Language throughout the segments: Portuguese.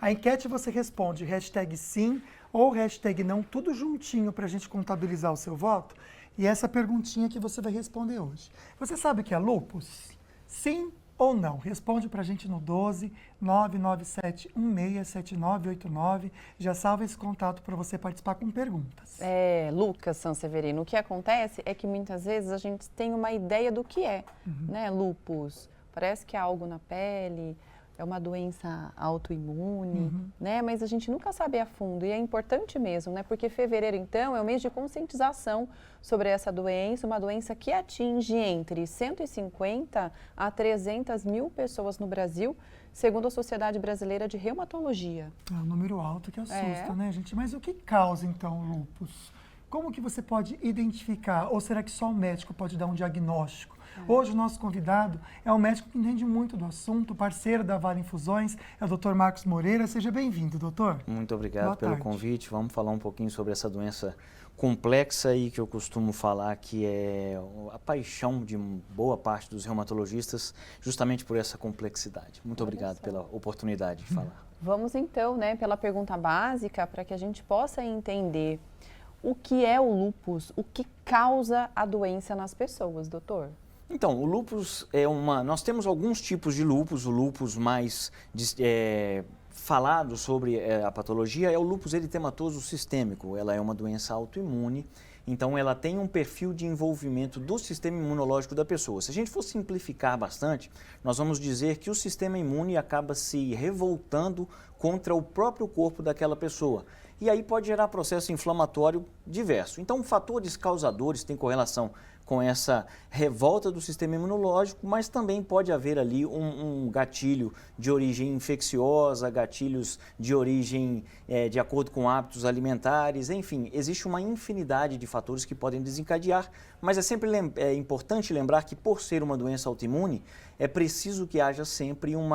A enquete você responde hashtag sim ou hashtag não, tudo juntinho para a gente contabilizar o seu voto. E essa perguntinha que você vai responder hoje. Você sabe o que é lúpus? Sim ou não? Responde para a gente no 12 997167989. Já salva esse contato para você participar com perguntas. Lucas Sanseverino, o que acontece é que muitas vezes a gente tem uma ideia do que é, né, lúpus. Parece que é algo na pele, é uma doença autoimune, né? Mas a gente nunca sabe a fundo e é importante mesmo, né? Porque fevereiro, então, é o mês de conscientização sobre essa doença, uma doença que atinge entre 150 a 300 mil pessoas no Brasil, segundo a Sociedade Brasileira de Reumatologia. É um número alto que assusta, né, gente? Mas o que causa, então, o lúpus? Como que você pode identificar? Ou será que só o médico pode dar um diagnóstico? Hoje o nosso convidado é um médico que entende muito do assunto, parceiro da Vale Infusões, é o Dr. Marcos Moreira. Seja bem-vindo, doutor. Muito obrigado pelo convite. Vamos falar um pouquinho sobre essa doença complexa e que eu costumo falar que é a paixão de boa parte dos reumatologistas, justamente por essa complexidade. Muito obrigado pela oportunidade de falar. Vamos então, né, pela pergunta básica, para que a gente possa entender o que é o lúpus, o que causa a doença nas pessoas, doutor. Então, o lúpus é nós temos alguns tipos de lúpus. O lúpus mais falado sobre a patologia é o lúpus eritematoso sistêmico. Ela é uma doença autoimune, então ela tem um perfil de envolvimento do sistema imunológico da pessoa. Se a gente for simplificar bastante, nós vamos dizer que o sistema imune acaba se revoltando contra o próprio corpo daquela pessoa. E aí pode gerar processo inflamatório diverso. Então, fatores causadores têm correlação com essa revolta do sistema imunológico, mas também pode haver ali um gatilho de origem infecciosa, gatilhos de origem de acordo com hábitos alimentares, enfim, existe uma infinidade de fatores que podem desencadear, mas é sempre importante lembrar que por ser uma doença autoimune, é preciso que haja sempre um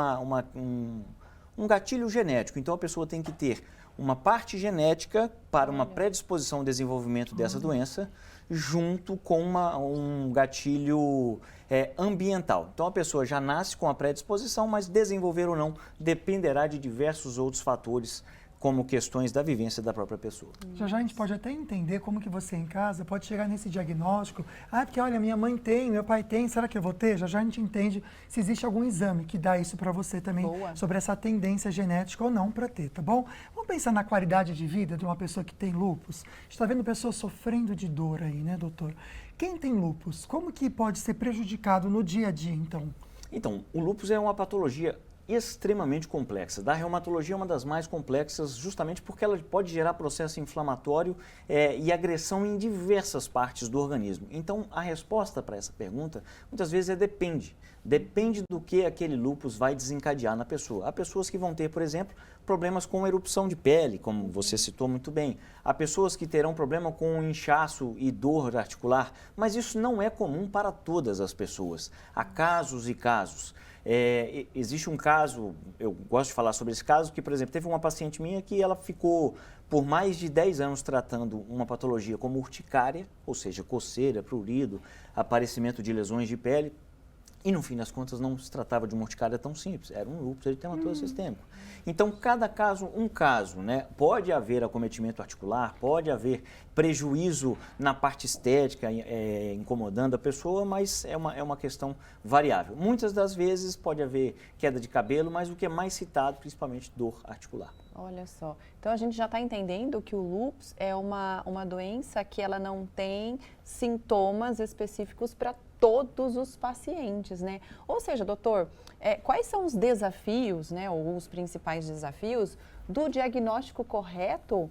gatilho genético. Então a pessoa tem que ter uma parte genética para uma predisposição ao desenvolvimento dessa doença, junto com um gatilho ambiental. Então a pessoa já nasce com a predisposição, mas desenvolver ou não dependerá de diversos outros fatores, como questões da vivência da própria pessoa. Já a gente pode até entender como que você em casa pode chegar nesse diagnóstico. Porque olha, minha mãe tem, meu pai tem, será que eu vou ter? Já a gente entende se existe algum exame que dá isso para você também, sobre essa tendência genética ou não para ter, tá bom? Vamos pensar na qualidade de vida de uma pessoa que tem lúpus. A gente está vendo pessoas sofrendo de dor aí, né, doutor? Quem tem lúpus, como que pode ser prejudicado no dia a dia, então? Então, o lúpus é uma patologia extremamente complexa. Da reumatologia é uma das mais complexas, justamente porque ela pode gerar processo inflamatório e agressão em diversas partes do organismo. Então, a resposta para essa pergunta, muitas vezes, depende. Depende do que aquele lúpus vai desencadear na pessoa. Há pessoas que vão ter, por exemplo, problemas com erupção de pele, como você citou muito bem. Há pessoas que terão problema com inchaço e dor articular, mas isso não é comum para todas as pessoas. Há casos e casos. Existe um caso, eu gosto de falar sobre esse caso, que, por exemplo, teve uma paciente minha que ela ficou por mais de 10 anos tratando uma patologia como urticária, ou seja, coceira, prurido, aparecimento de lesões de pele, e no fim das contas não se tratava de uma urticária tão simples, era um lúpus eritematoso sistêmico. Então, cada caso, um caso, né? Pode haver acometimento articular, pode haver prejuízo na parte estética, incomodando a pessoa, mas é uma questão variável. Muitas das vezes pode haver queda de cabelo, mas o que é mais citado, principalmente dor articular. Olha só, então a gente já está entendendo que o lúpus é uma doença que ela não tem sintomas específicos para todos os pacientes, né? Ou seja, doutor, quais são os desafios, né, ou os principais desafios do diagnóstico correto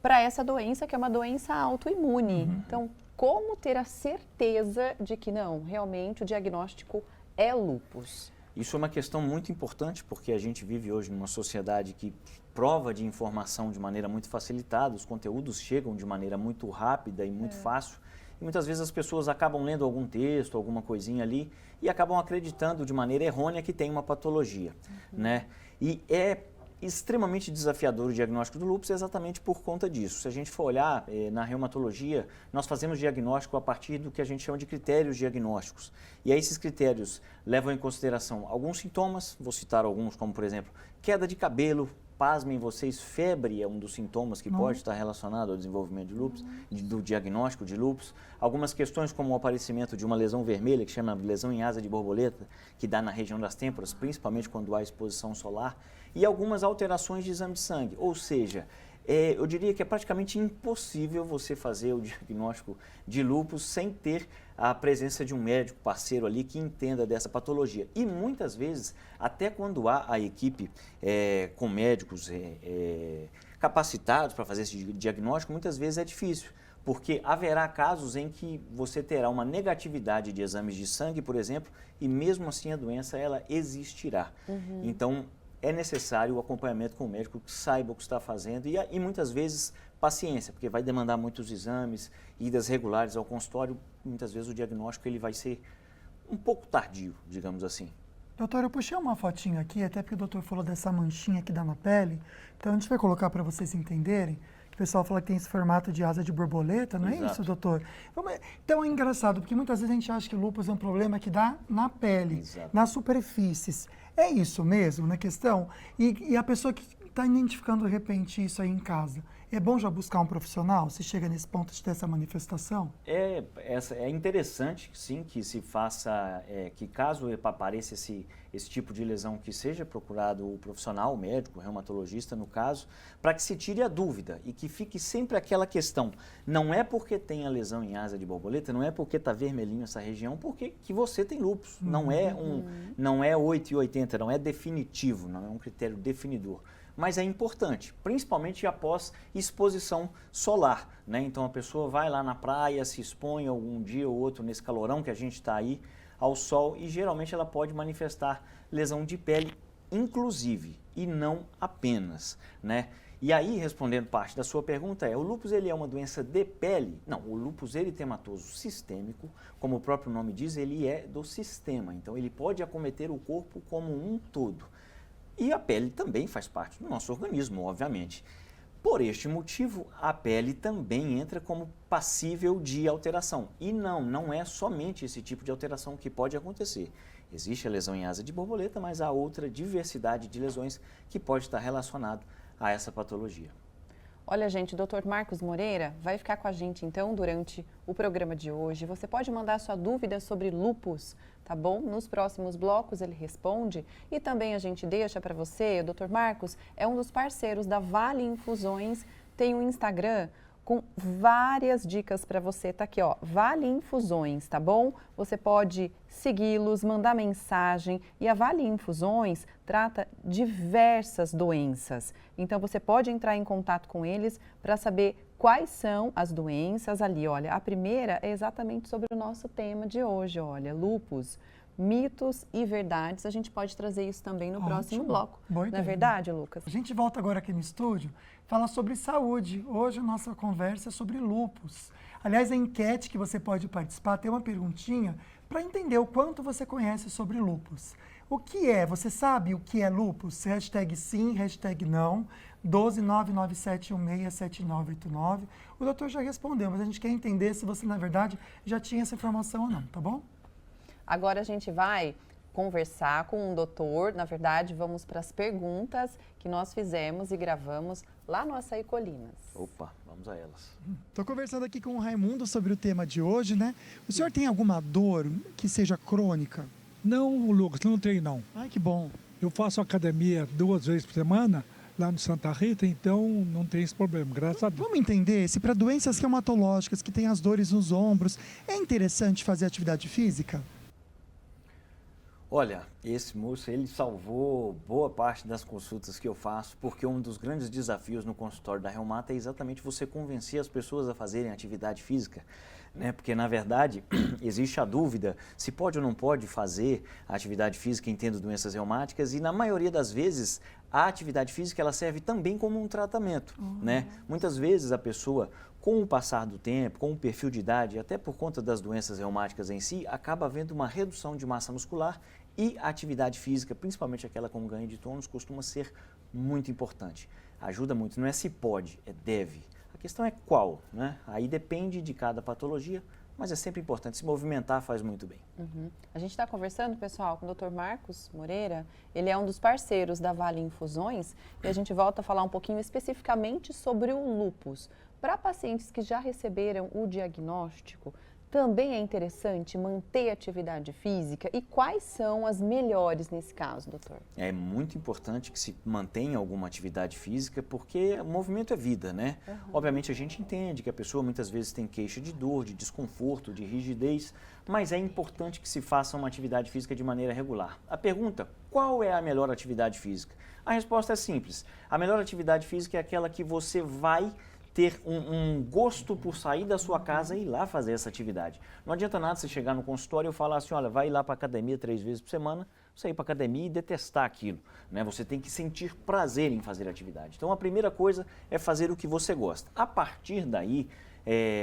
para essa doença, que é uma doença autoimune? Então, como ter a certeza de que não, realmente o diagnóstico é lúpus? Isso é uma questão muito importante, porque a gente vive hoje numa sociedade que prova de informação de maneira muito facilitada, os conteúdos chegam de maneira muito rápida e muito fácil, e muitas vezes as pessoas acabam lendo algum texto, alguma coisinha ali, e acabam acreditando de maneira errônea que tem uma patologia, né? E é extremamente desafiador o diagnóstico do lúpus exatamente por conta disso. Se a gente for olhar na reumatologia, nós fazemos diagnóstico a partir do que a gente chama de critérios diagnósticos. E aí esses critérios levam em consideração alguns sintomas, vou citar alguns como, por exemplo, queda de cabelo pasmem vocês, febre é um dos sintomas que pode estar relacionado ao desenvolvimento de lúpus, do diagnóstico de lúpus. Algumas questões como o aparecimento de uma lesão vermelha, que chama lesão em asa de borboleta, que dá na região das têmporas, principalmente quando há exposição solar, e algumas alterações de exame de sangue, ou seja, eu diria que é praticamente impossível você fazer o diagnóstico de lúpus sem ter a presença de um médico parceiro ali que entenda dessa patologia. E muitas vezes, até quando há a equipe com médicos capacitados para fazer esse diagnóstico, muitas vezes é difícil, porque haverá casos em que você terá uma negatividade de exames de sangue, por exemplo, e mesmo assim a doença ela existirá. Então, é necessário o acompanhamento com o médico que saiba o que está fazendo e muitas vezes paciência, porque vai demandar muitos exames, idas regulares ao consultório, muitas vezes o diagnóstico ele vai ser um pouco tardio, digamos assim. Doutor, eu puxei uma fotinha aqui, até porque o doutor falou dessa manchinha que dá na pele, então a gente vai colocar para vocês entenderem. O pessoal fala que tem esse formato de asa de borboleta, não é isso, doutor? Então é engraçado, porque muitas vezes a gente acha que lúpus é um problema que dá na pele, nas superfícies. É isso mesmo, na questão? E a pessoa que está identificando de repente isso aí em casa, é bom já buscar um profissional se chega nesse ponto de ter essa manifestação? É interessante, sim, que se faça, que caso apareça esse tipo de lesão, que seja procurado o profissional, o médico, o reumatologista no caso, para que se tire a dúvida e que fique sempre aquela questão, não é porque tem a lesão em asa de borboleta, não é porque está vermelhinho essa região, porque que você tem lúpus, não é 8 e 80, não é definitivo, não é um critério definidor. Mas é importante, principalmente após exposição solar, né? Então a pessoa vai lá na praia, se expõe algum dia ou outro nesse calorão que a gente está aí ao sol e geralmente ela pode manifestar lesão de pele, inclusive, e não apenas, né? E aí, respondendo parte da sua pergunta, o lúpus ele é uma doença de pele? Não, o lúpus eritematoso sistêmico, como o próprio nome diz, ele é do sistema, então ele pode acometer o corpo como um todo. E a pele também faz parte do nosso organismo, obviamente. Por este motivo, a pele também entra como passível de alteração. E não é somente esse tipo de alteração que pode acontecer. Existe a lesão em asa de borboleta, mas há outra diversidade de lesões que pode estar relacionado a essa patologia. Olha, gente, o Dr. Marcos Moreira vai ficar com a gente, então, durante o programa de hoje. Você pode mandar sua dúvida sobre lúpus, tá bom? Nos próximos blocos ele responde e também a gente deixa para você, o Dr. Marcos é um dos parceiros da Vale Infusões, tem um Instagram com várias dicas para você, tá aqui, ó, Vale Infusões, tá bom? Você pode segui-los, mandar mensagem e a Vale Infusões trata diversas doenças. Então você pode entrar em contato com eles para saber quais são as doenças ali, olha, a primeira é exatamente sobre o nosso tema de hoje, olha, lúpus. Mitos e verdades, a gente pode trazer isso também no próximo bloco. Não é verdade, Lucas? A gente volta agora aqui no estúdio, falar sobre saúde. Hoje a nossa conversa é sobre lúpus. Aliás, a enquete que você pode participar tem uma perguntinha para entender o quanto você conhece sobre lúpus. O que é? Você sabe o que é lúpus? Hashtag sim, hashtag não. 12997167989. O doutor já respondeu, mas a gente quer entender se você, na verdade, já tinha essa informação ou não, tá bom? Agora a gente vai conversar com um doutor, na verdade vamos para as perguntas que nós fizemos e gravamos lá no Açaí Colinas. Opa, vamos a elas. Estou conversando aqui com o Raimundo sobre o tema de hoje, né? O senhor tem alguma dor que seja crônica? Não, Lucas, não tenho não. Ai, que bom. Eu faço academia 2 vezes por semana, lá no Santa Rita, então não tem esse problema, graças a Deus. Vamos entender se para doenças reumatológicas que têm as dores nos ombros, é interessante fazer atividade física? Olha, esse moço, ele salvou boa parte das consultas que eu faço, porque um dos grandes desafios no consultório da Reumata é exatamente você convencer as pessoas a fazerem atividade física, né? Porque, na verdade, existe a dúvida se pode ou não pode fazer a atividade física em tendo doenças reumáticas e, na maioria das vezes, a atividade física ela serve também como um tratamento, né? Muitas vezes a pessoa, com o passar do tempo, com o perfil de idade, até por conta das doenças reumáticas em si, acaba havendo uma redução de massa muscular e a atividade física, principalmente aquela com ganho de tônus, costuma ser muito importante. Ajuda muito, não é se pode, é deve. A questão é qual, né? Aí depende de cada patologia, mas é sempre importante. Se movimentar faz muito bem. A gente está conversando, pessoal, com o Dr. Marcos Moreira. Ele é um dos parceiros da Vale Infusões e a gente volta a falar um pouquinho especificamente sobre o lúpus. Para pacientes que já receberam o diagnóstico, também é interessante manter atividade física? E quais são as melhores nesse caso, doutor? É muito importante que se mantenha alguma atividade física, porque o movimento é vida, né? Obviamente a gente entende que a pessoa muitas vezes tem queixa de dor, de desconforto, de rigidez, mas é importante que se faça uma atividade física de maneira regular. A pergunta, qual é a melhor atividade física? A resposta é simples. A melhor atividade física é aquela que você vai ter um gosto por sair da sua casa e ir lá fazer essa atividade. Não adianta nada você chegar no consultório e eu falar assim, olha, vai lá para a academia 3 vezes por semana, você ir para a academia e detestar aquilo, né? Você tem que sentir prazer em fazer atividade. Então, a primeira coisa é fazer o que você gosta. A partir daí,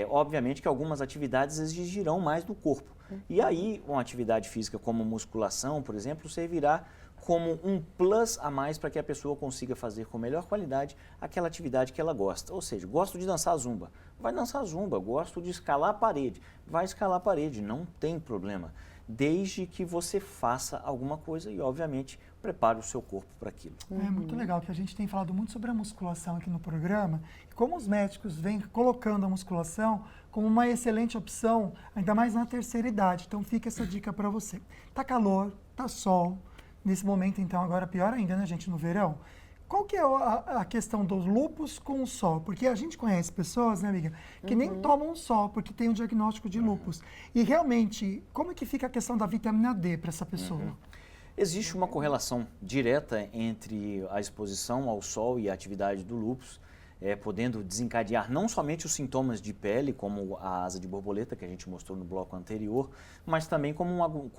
obviamente que algumas atividades exigirão mais do corpo. E aí, uma atividade física como musculação, por exemplo, servirá como um plus a mais para que a pessoa consiga fazer com melhor qualidade aquela atividade que ela gosta. Ou seja, gosto de dançar zumba, vai dançar zumba. Gosto de escalar a parede, vai escalar a parede, não tem problema. Desde que você faça alguma coisa e, obviamente, prepare o seu corpo para aquilo. É muito legal que a gente tem falado muito sobre a musculação aqui no programa e como os médicos vêm colocando a musculação como uma excelente opção, ainda mais na terceira idade. Então, fica essa dica para você. Tá calor, tá sol. Nesse momento, então, agora pior ainda, né, gente, no verão. Qual que é a questão dos lúpus com o sol? Porque a gente conhece pessoas, né, amiga, que nem tomam sol porque tem um diagnóstico de lúpus. E realmente, como é que fica a questão da vitamina D para essa pessoa? Existe uma correlação direta entre a exposição ao sol e a atividade do lúpus, podendo desencadear não somente os sintomas de pele, como a asa de borboleta, que a gente mostrou no bloco anterior, mas também como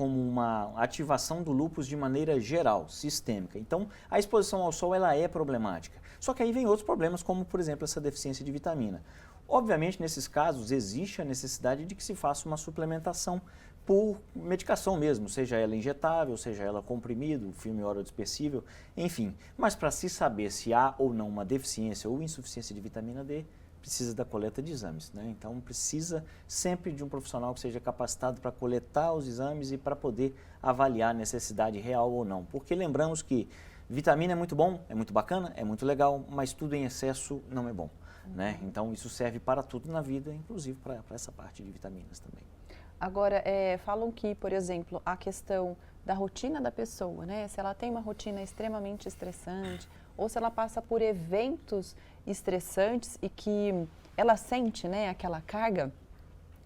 uma ativação do lúpus de maneira geral, sistêmica. Então, a exposição ao sol ela é problemática. Só que aí vem outros problemas, como, por exemplo, essa deficiência de vitamina. Obviamente, nesses casos, existe a necessidade de que se faça uma suplementação por medicação mesmo, seja ela injetável, seja ela comprimido, filme orodispersível, enfim. Mas para se saber se há ou não uma deficiência ou insuficiência de vitamina D, precisa da coleta de exames, né? Então precisa sempre de um profissional que seja capacitado para coletar os exames e para poder avaliar a necessidade real ou não. Porque lembramos que vitamina é muito bom, é muito bacana, é muito legal, mas tudo em excesso não é bom, né? Então isso serve para tudo na vida, inclusive para essa parte de vitaminas também. Agora, falam que, por exemplo, a questão da rotina da pessoa, né? Se ela tem uma rotina extremamente estressante ou se ela passa por eventos estressantes e que ela sente, né, aquela carga,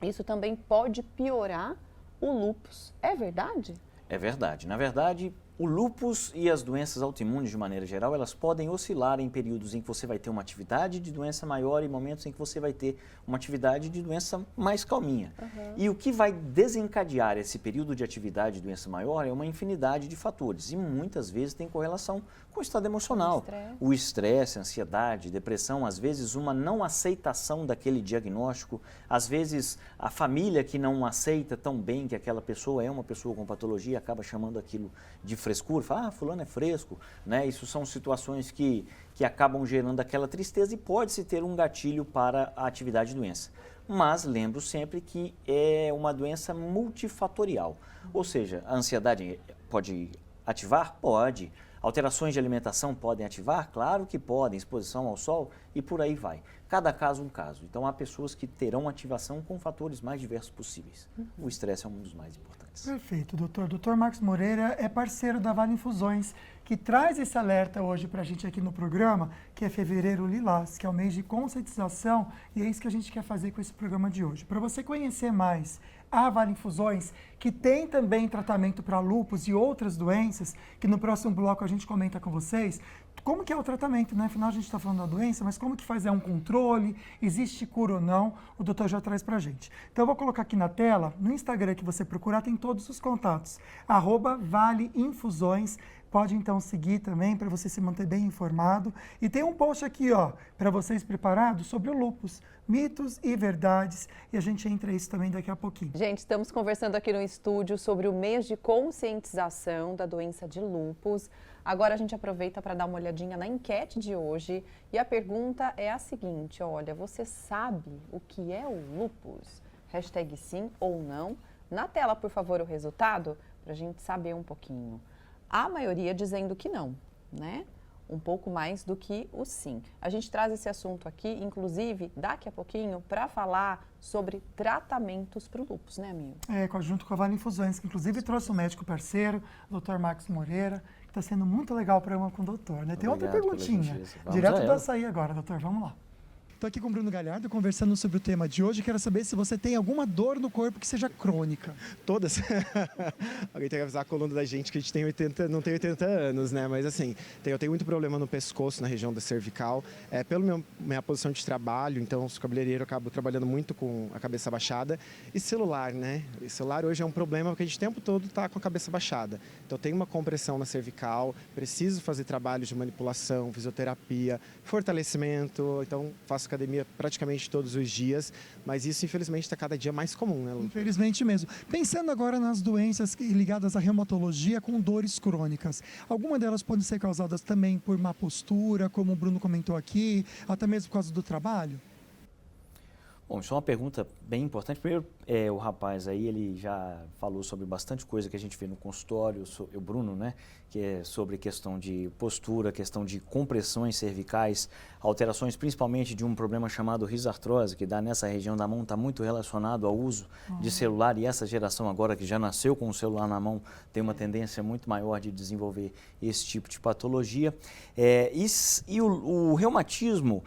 isso também pode piorar o lúpus. É verdade? É verdade. Na verdade, o lúpus e as doenças autoimunes, de maneira geral, elas podem oscilar em períodos em que você vai ter uma atividade de doença maior e momentos em que você vai ter uma atividade de doença mais calminha. E o que vai desencadear esse período de atividade de doença maior é uma infinidade de fatores e muitas vezes tem correlação com o estado emocional. O estresse, a ansiedade, depressão, às vezes uma não aceitação daquele diagnóstico, às vezes a família que não aceita tão bem que aquela pessoa é uma pessoa com patologia e acaba chamando aquilo de frescura, fala, fulano é fresco, né? Isso são situações que acabam gerando aquela tristeza e pode-se ter um gatilho para a atividade de doença. Mas lembro sempre que é uma doença multifatorial, ou seja, a ansiedade pode ativar? Pode. Alterações de alimentação podem ativar? Claro que podem, exposição ao sol e por aí vai. Cada caso um caso. Então há pessoas que terão ativação com fatores mais diversos possíveis. O estresse é um dos mais importantes. Perfeito, doutor. Doutor Marcos Moreira é parceiro da Vale Infusões, que traz esse alerta hoje para a gente aqui no programa, que é Fevereiro Lilás, que é o mês de conscientização, e é isso que a gente quer fazer com esse programa de hoje. Para você conhecer mais a Vale Infusões, que tem também tratamento para lúpus e outras doenças, que no próximo bloco a gente comenta com vocês, como que é o tratamento, né? Afinal, a gente está falando da doença, mas como que faz um controle, existe cura ou não, o doutor já traz para a gente. Então, eu vou colocar aqui na tela, no Instagram que você procurar, tem todos os contatos, @valeinfusões. Pode então seguir também para você se manter bem informado. E tem um post aqui, ó, para vocês preparados sobre o lúpus, mitos e verdades. E a gente entra isso também daqui a pouquinho. Gente, estamos conversando aqui no estúdio sobre o mês de conscientização da doença de lúpus. Agora a gente aproveita para dar uma olhadinha na enquete de hoje. E a pergunta é a seguinte, olha, você sabe o que é o lúpus? hashtag sim ou não. Na tela, por favor, o resultado, para a gente saber um pouquinho. A maioria dizendo que não, né? Um pouco mais do que o sim. A gente traz esse assunto aqui, inclusive, daqui a pouquinho, para falar sobre tratamentos para o lúpus, né, amigo? Junto com a Vale Infusões, que inclusive trouxe um médico parceiro, o Dr. Marcos Moreira, que está sendo muito legal o programa com o doutor, né? Tem outra perguntinha, direto do açaí agora, doutor, vamos lá. Estou aqui com o Bruno Galhardo, conversando sobre o tema de hoje. Quero saber se você tem alguma dor no corpo que seja crônica. Todas. Alguém tem que avisar a coluna da gente que a gente tem não tem 80 anos, né? Mas assim, eu tenho muito problema no pescoço, na região da cervical. Pela minha posição de trabalho, então, sou cabeleireiro, eu acabo trabalhando muito com a cabeça baixada. E celular, né? E celular hoje é um problema porque a gente o tempo todo está com a cabeça baixada. Então, eu tenho uma compressão na cervical, preciso fazer trabalhos de manipulação, fisioterapia, fortalecimento. Então, faço academia praticamente todos os dias, mas isso infelizmente está cada dia mais comum, né, Lu? Infelizmente mesmo. Pensando agora nas doenças ligadas à reumatologia com dores crônicas, alguma delas podem ser causadas também por má postura, como o Bruno comentou aqui, até mesmo por causa do trabalho? Bom, isso é uma pergunta bem importante. Primeiro, o rapaz aí, ele já falou sobre bastante coisa que a gente vê no consultório, o Bruno, né? Que é sobre questão de postura, questão de compressões cervicais, alterações principalmente de um problema chamado risartrose, que dá nessa região da mão, está muito relacionado ao uso de celular, e essa geração agora que já nasceu com o celular na mão tem uma tendência muito maior de desenvolver esse tipo de patologia. E o reumatismo,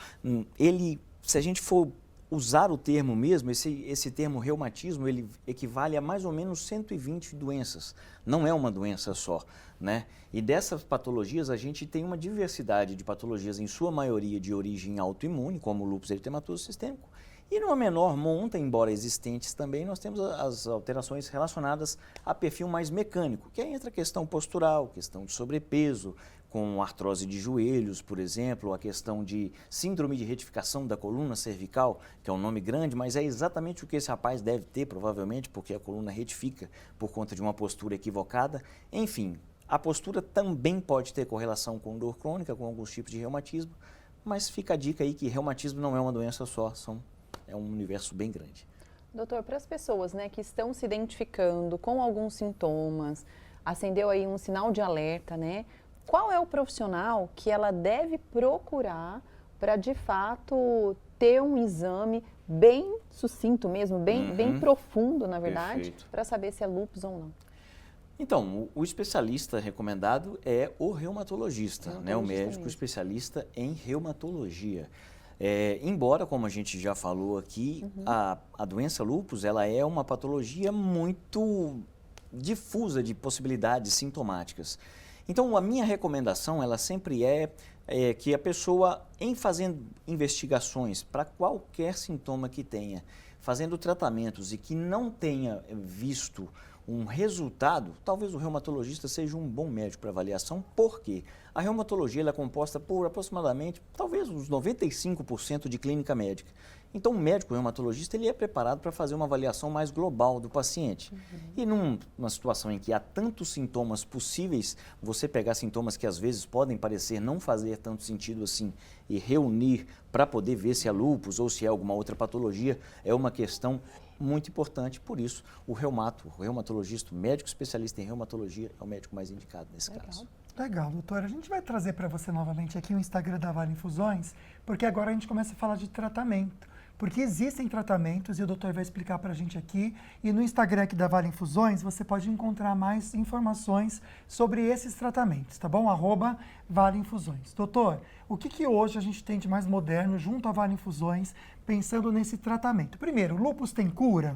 ele, se a gente for usar o termo mesmo, esse termo reumatismo, ele equivale a mais ou menos 120 doenças. Não é uma doença só, né? E dessas patologias, a gente tem uma diversidade de patologias, em sua maioria de origem autoimune, como o lúpus eritematoso sistêmico, e numa menor monta, embora existentes também, nós temos as alterações relacionadas a perfil mais mecânico, que aí entra a questão postural, questão de sobrepeso, com artrose de joelhos, por exemplo, a questão de síndrome de retificação da coluna cervical, que é um nome grande, mas é exatamente o que esse rapaz deve ter, provavelmente, porque a coluna retifica por conta de uma postura equivocada. Enfim, a postura também pode ter correlação com dor crônica, com alguns tipos de reumatismo, mas fica a dica aí que reumatismo não é uma doença só, é um universo bem grande. Doutor, para as pessoas, né, que estão se identificando com alguns sintomas, acendeu aí um sinal de alerta, né? Qual é o profissional que ela deve procurar para, de fato, ter um exame bem sucinto mesmo, bem profundo, na verdade, para saber se é lúpus ou não? Então, o especialista recomendado é o reumatologista, né? O médico especialista em reumatologia. Embora, como a gente já falou aqui, a doença lúpus, ela é uma patologia muito difusa de possibilidades sintomáticas. Então, a minha recomendação, ela sempre é que a pessoa, em fazendo investigações para qualquer sintoma que tenha, fazendo tratamentos e que não tenha visto um resultado, talvez o reumatologista seja um bom médico para avaliação, porque a reumatologia ela é composta por aproximadamente, talvez uns 95% de clínica médica. Então, o médico reumatologista ele é preparado para fazer uma avaliação mais global do paciente. E numa situação em que há tantos sintomas possíveis, você pegar sintomas que às vezes podem parecer não fazer tanto sentido assim e reunir para poder ver se é lúpus ou se é alguma outra patologia, é uma questão muito importante. Por isso, o reumatologista, o médico especialista em reumatologia, é o médico mais indicado nesse caso. Legal, doutora. A gente vai trazer para você novamente aqui o Instagram da Vale Infusões, porque agora a gente começa a falar de tratamento. Porque existem tratamentos, e o doutor vai explicar para a gente aqui, e no Instagram aqui da Vale Infusões, você pode encontrar mais informações sobre esses tratamentos, tá bom? @Vale Infusões. Doutor, o que hoje a gente tem de mais moderno junto à Vale Infusões, pensando nesse tratamento? Primeiro, lúpus tem cura?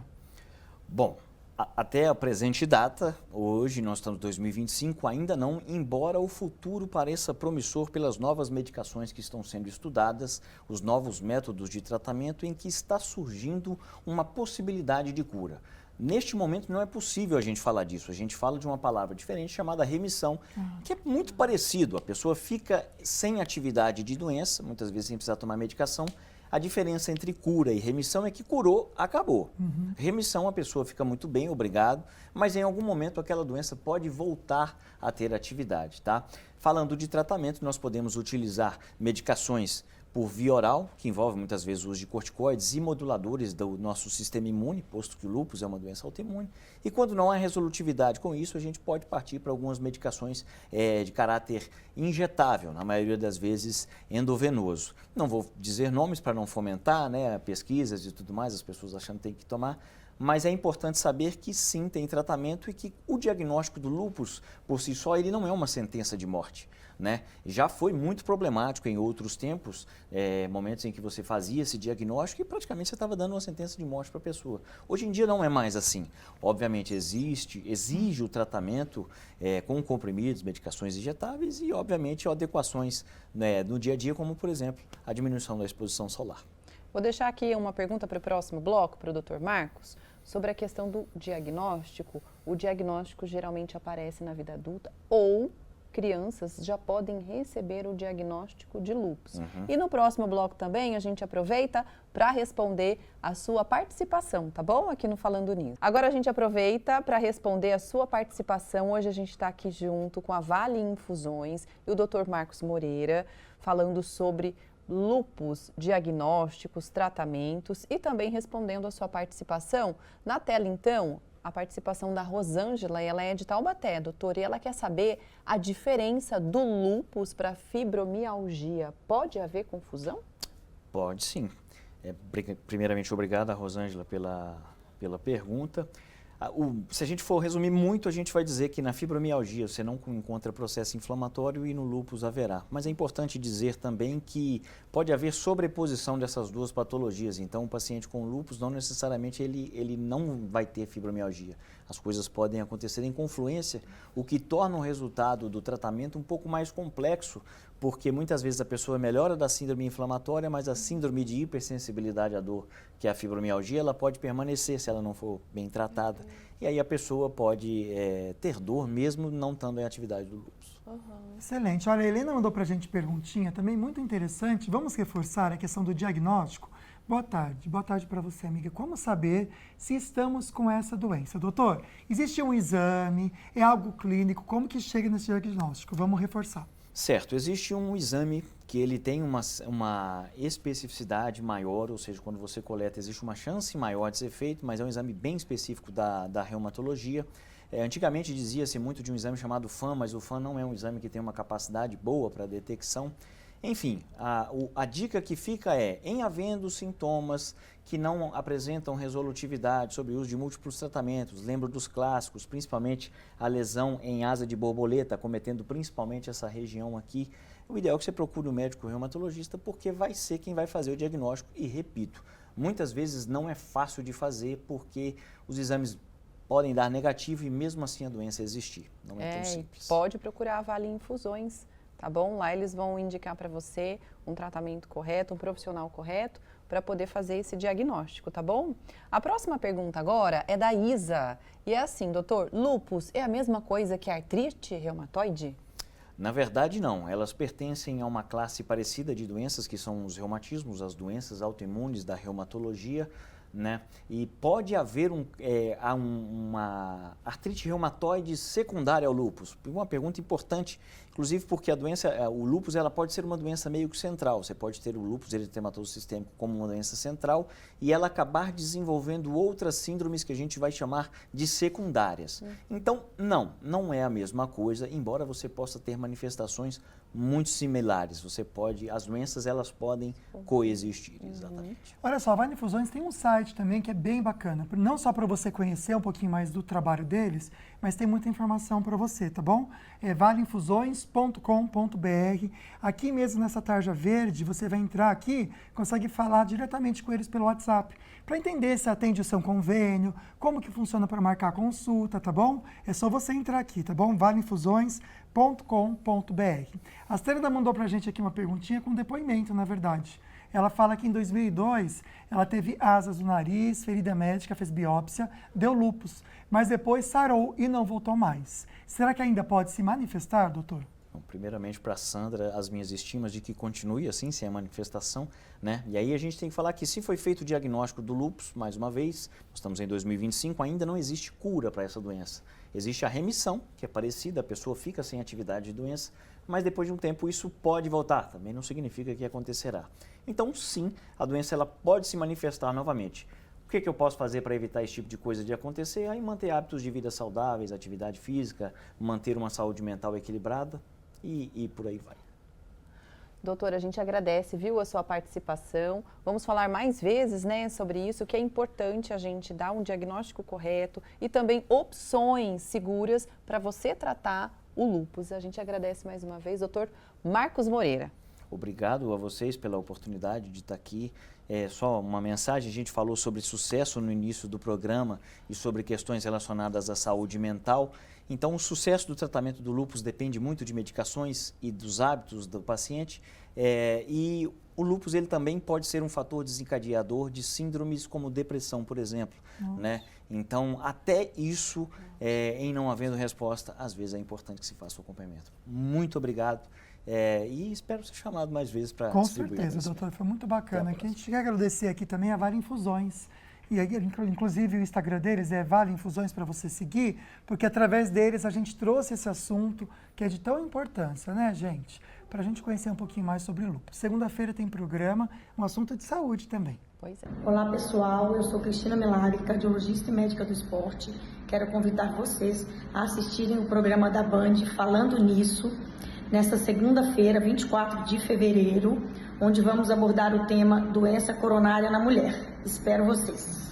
Bom, até a presente data, hoje nós estamos em 2025, ainda não, embora o futuro pareça promissor pelas novas medicações que estão sendo estudadas, os novos métodos de tratamento em que está surgindo uma possibilidade de cura. Neste momento não é possível a gente falar disso, a gente fala de uma palavra diferente chamada remissão, que é muito parecido, a pessoa fica sem atividade de doença, muitas vezes sem precisar tomar medicação. A diferença entre cura e remissão é que curou, acabou. Remissão, a pessoa fica muito bem, obrigado, mas em algum momento aquela doença pode voltar a ter atividade, tá? Falando de tratamento, nós podemos utilizar medicações por via oral, que envolve muitas vezes o uso de corticoides e moduladores do nosso sistema imune, posto que o lúpus é uma doença autoimune. E quando não há resolutividade com isso, a gente pode partir para algumas medicações de caráter injetável, na maioria das vezes endovenoso. Não vou dizer nomes para não fomentar, né, pesquisas e tudo mais, as pessoas achando que tem que tomar, mas é importante saber que sim, tem tratamento e que o diagnóstico do lúpus, por si só, ele não é uma sentença de morte. Né? Já foi muito problemático em outros tempos, momentos em que você fazia esse diagnóstico e praticamente você estava dando uma sentença de morte para a pessoa. Hoje em dia não é mais assim. Obviamente exige o tratamento com comprimidos, medicações injetáveis e, obviamente, adequações, né, no dia a dia, como, por exemplo, a diminuição da exposição solar. Vou deixar aqui uma pergunta para o próximo bloco, para o Dr. Marcos, sobre a questão do diagnóstico. O diagnóstico geralmente aparece na vida adulta ou crianças já podem receber o diagnóstico de lúpus. E no próximo bloco também a gente aproveita para responder a sua participação, tá bom? Aqui no Falando Nisso. Agora a gente aproveita para responder a sua participação. Hoje a gente está aqui junto com a Vale Infusões e o Dr. Marcos Moreira, falando sobre lúpus, diagnósticos, tratamentos e também respondendo a sua participação. Na tela, então, a participação da Rosângela, ela é de Taubaté, doutor, e ela quer saber a diferença do lúpus para fibromialgia. Pode haver confusão? Pode sim. Primeiramente, obrigado, Rosângela, pela pergunta. Se a gente for resumir muito, a gente vai dizer que na fibromialgia você não encontra processo inflamatório e no lúpus haverá. Mas é importante dizer também que pode haver sobreposição dessas duas patologias. Então, o paciente com lúpus não necessariamente ele não vai ter fibromialgia. As coisas podem acontecer em confluência, o que torna o resultado do tratamento um pouco mais complexo, porque muitas vezes a pessoa melhora da síndrome inflamatória, mas a síndrome de hipersensibilidade à dor, que é a fibromialgia, ela pode permanecer se ela não for bem tratada. E aí a pessoa pode ter dor mesmo não estando em atividade do lúpus. Excelente. Olha, a Helena mandou para a gente perguntinha também muito interessante. Vamos reforçar a questão do diagnóstico? Boa tarde para você, amiga. Como saber se estamos com essa doença? Doutor, existe um exame, é algo clínico, como que chega nesse diagnóstico? Vamos reforçar. Certo, existe um exame que ele tem uma especificidade maior, ou seja, quando você coleta existe uma chance maior de ser feito, mas é um exame bem específico da reumatologia. Antigamente dizia-se muito de um exame chamado FAM, mas o FAM não é um exame que tem uma capacidade boa para detecção. Enfim, a dica que fica é, em havendo sintomas que não apresentam resolutividade sobre o uso de múltiplos tratamentos, lembro dos clássicos, principalmente a lesão em asa de borboleta, cometendo principalmente essa região aqui, o ideal é que você procure um médico reumatologista, porque vai ser quem vai fazer o diagnóstico. E repito, muitas vezes não é fácil de fazer, porque os exames podem dar negativo e mesmo assim a doença existir. Não é tão simples. Pode procurar a Vale Infusões. Tá bom? Lá eles vão indicar para você um tratamento correto, um profissional correto, para poder fazer esse diagnóstico, tá bom? A próxima pergunta agora é da Isa. E é assim, doutor, lúpus é a mesma coisa que artrite reumatoide? Na verdade, não. Elas pertencem a uma classe parecida de doenças, que são os reumatismos, as doenças autoimunes da reumatologia, né? E pode haver uma artrite reumatoide secundária ao lúpus. Uma pergunta importante, inclusive porque o lúpus ela pode ser uma doença meio que central. Você pode ter o lúpus eritematoso sistêmico como uma doença central e ela acabar desenvolvendo outras síndromes que a gente vai chamar de secundárias. Então, não é a mesma coisa, embora você possa ter manifestações muito similares. As doenças elas podem coexistir, exatamente. Olha só, a Vale Infusões tem um site também que é bem bacana, não só para você conhecer um pouquinho mais do trabalho deles, mas tem muita informação para você, tá bom? É valeinfusões.com.br. Aqui mesmo nessa tarja verde, você vai entrar aqui, consegue falar diretamente com eles pelo WhatsApp, para entender se atende o seu convênio, como que funciona para marcar consulta, tá bom? É só você entrar aqui, tá bom? valeinfusões.com.br. A Stênida mandou para a gente aqui uma perguntinha com depoimento, na verdade. Ela fala que em 2002 ela teve asas no nariz, ferida médica, fez biópsia, deu lúpus, mas depois sarou e não voltou mais. Será que ainda pode se manifestar, doutor? Então, primeiramente, para a Sandra, as minhas estimas de que continue assim, sem a manifestação, né? E aí a gente tem que falar que se foi feito o diagnóstico do lúpus, mais uma vez, nós estamos em 2025, ainda não existe cura para essa doença. Existe a remissão, que é parecida, a pessoa fica sem atividade de doença, mas depois de um tempo isso pode voltar, também não significa que acontecerá. Então, sim, a doença ela pode se manifestar novamente. O que eu posso fazer para evitar esse tipo de coisa de acontecer? Aí manter hábitos de vida saudáveis, atividade física, manter uma saúde mental equilibrada e por aí vai. Doutora, a gente agradece, viu, a sua participação. Vamos falar mais vezes, né, sobre isso, que é importante a gente dar um diagnóstico correto e também opções seguras para você tratar o lúpus. A gente agradece mais uma vez, doutor Marcos Moreira. Obrigado a vocês pela oportunidade de estar aqui. Só uma mensagem, a gente falou sobre sucesso no início do programa e sobre questões relacionadas à saúde mental. Então, o sucesso do tratamento do lúpus depende muito de medicações e dos hábitos do paciente. E o lúpus ele também pode ser um fator desencadeador de síndromes como depressão, por exemplo. Né? Então, até isso, em não havendo resposta, às vezes é importante que se faça o acompanhamento. Muito obrigado. E espero ser chamado mais vezes para distribuir. Com certeza, doutor, foi muito bacana. A gente quer agradecer aqui também a Vale Infusões. E aí, inclusive o Instagram deles é Vale Infusões para você seguir, porque através deles a gente trouxe esse assunto que é de tão importância, né, gente? Para a gente conhecer um pouquinho mais sobre lúpus. Segunda-feira tem programa, um assunto de saúde também. Pois é. Olá pessoal, eu sou Cristina Melari, cardiologista e médica do esporte. Quero convidar vocês a assistirem o programa da Band Falando Nisso, nesta segunda-feira, 24 de fevereiro, onde vamos abordar o tema doença coronária na mulher. Espero vocês.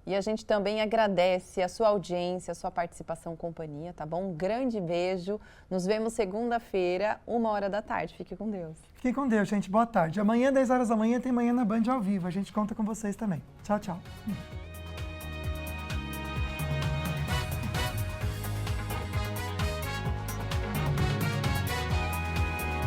E a gente também agradece a sua audiência, a sua participação, companhia, tá bom? Um grande beijo. Nos vemos segunda-feira, 13h. Fique com Deus. Fique com Deus, gente. Boa tarde. Amanhã, 10 horas da manhã, tem Manhã na Band ao vivo. A gente conta com vocês também. Tchau, tchau.